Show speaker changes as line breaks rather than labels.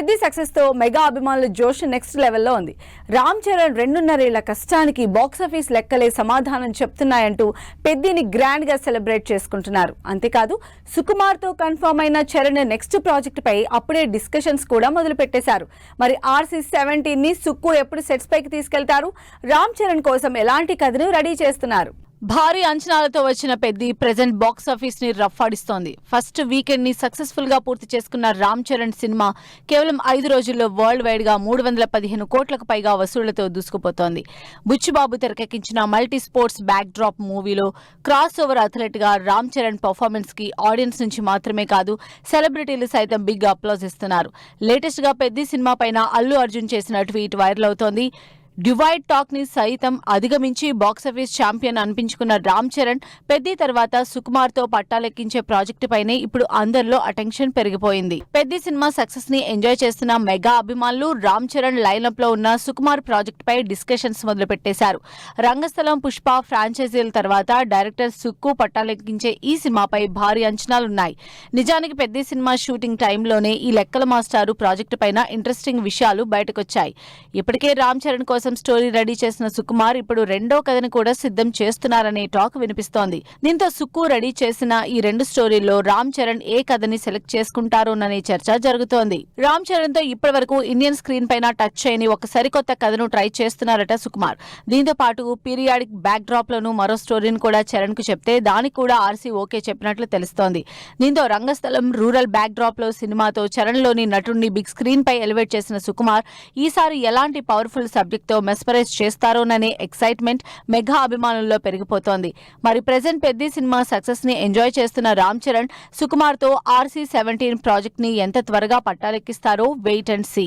Peddi success తో mega అభిమానుల జోష్ నెక్స్ట్ లెవెల్లో ఉంది. రామ్ చరణ్ 2.5 ఏళ్ల కష్టానికి బాక్సాఫీస్ లెక్కలే సమాధానం చెప్తున్నాయంటూ పెద్దిని గ్రాండ్ గా సెలబ్రేట్ చేసుకుంటున్నారు. అంతేకాదు సుకుమార్ తో కన్ఫర్మ్ అయిన చరణ్ నెక్స్ట్ ప్రాజెక్ట్ పై అప్పుడే డిస్కషన్స్ కూడా మొదలు పెట్టేశారు. మరి RC-17 ని సుక్కు ఎప్పుడు సెట్స్ పైకి తీసుకెళ్తారు? రామ్ చరణ్ కోసం ఎలాంటి కథను రెడీ చేస్తున్నారు? భారీ అంచనాలతో వచ్చిన పెద్ది ప్రెజెంట్ బాక్స్ ఆఫీస్ ని రఫాడిస్తోంది. ఫస్ట్ వీకెండ్ ని సక్సెస్ఫుల్ గా పూర్తి చేసుకున్న రామ్ చరణ్ సినిమా కేవలం 5 రోజుల్లో వరల్డ్ వైడ్ గా 315 కోట్లకు పైగా వసూళ్లతో దూసుకుపోతోంది. బుచ్చిబాబు తెరకెక్కించిన మల్టీ స్పోర్ట్స్ బ్యాక్ డ్రాప్ మూవీలో క్రాస్ ఓవర్ అథ్లెట్ గా రామ్ చరణ్ పర్ఫార్మెన్స్ కి ఆడియన్స్ నుంచి మాత్రమే కాదు సెలబ్రిటీలు సైతం బిగ్ అప్లాజ్ ఇస్తున్నారు. లేటెస్ట్ గా పెద్ది సినిమా పైన అల్లు అర్జున్ చేసిన ట్వీట్ వైరల్ అవుతోంది. డివైడ్ టాక్ ని సైతం అధిగమించి బాక్సాఫీస్ ఛాంపియన్ అనిపించుకున్న రామ్ చరణ్ పెద్ది తర్వాత సుకుమార్ తో పట్టాలెక్కించే ప్రాజెక్టు పైనే ఇప్పుడు అందరిలో అటెన్షన్ పెరిగిపోయింది. పెద్ది సినిమా సక్సెస్ ని ఎంజాయ్ చేస్తున్న మెగా అభిమానులు రామ్ చరణ్ లైనప్ లో ఉన్న సుకుమార్ ప్రాజెక్ట్ పై డిస్కషన్స్ మొదలు పెట్టేశారు. రంగస్థలం, పుష్ప ఫ్రాంచైజీల తర్వాత డైరెక్టర్ సుక్కు పట్టాలెక్కించే ఈ సినిమాపై భారీ అంచనాలున్నాయి. నిజానికి పెద్ది సినిమా షూటింగ్ టైంలోనే ఈ లెక్కల మాస్టారు ప్రాజెక్టు పైన ఇంట్రెస్టింగ్ విషయాలు బయటకొచ్చాయి. ఇప్పటికే రామ్ చరణ్ కోసం స్టోరీ రెడీ చేసిన సుకుమార్ ఇప్పుడు రెండో కథని కూడా సిద్ధం చేస్తున్నారనే టాక్ వినిపిస్తోంది. దీంతో సుక్కు రెడీ చేసిన ఈ 2 స్టోరీల్లో రామ్ చరణ్ ఏ కథని సెలెక్ట్ చేసుకుంటారోననే చర్చ జరుగుతోంది. రామ్ చరణ్ తో ఇప్పటి వరకు ఇండియన్ స్క్రీన్ పైన టచ్ చేయని ఒక సరికొత్త కథను ట్రై చేస్తున్నారట సుకుమార్. దీంతో పాటు పీరియాడిక్ బ్యాక్ డ్రాప్ లోను మరో స్టోరీని కూడా చరణ్ కు చెప్తే దానికి కూడా RC ఓకే చెప్పినట్లు తెలుస్తోంది. దీంతో రంగస్థలం, రూరల్ బ్యాక్ డ్రాప్ లో సినిమాతో చరణ్ లోని నటుడిని బిగ్ స్క్రీన్ పై ఎలివేట్ చేసిన సుకుమార్ ఈసారి ఎలాంటి పవర్ఫుల్ సబ్జెక్ట్ తో మెస్పరైజ్ చేస్తారోననే ఎక్సైట్మెంట్ మెగా అభిమానుల్లో పెరిగిపోతోంది. మరి ప్రెజెంట్ పెద్ది సినిమా సక్సెస్ ని ఎంజాయ్ చేస్తున్న రామ్ చరణ్ సుకుమార్ తో RC-17 ప్రాజెక్ట్ ని ఎంత త్వరగా పట్టాలెక్కిస్తారో వెయిట్ అండ్ సీ.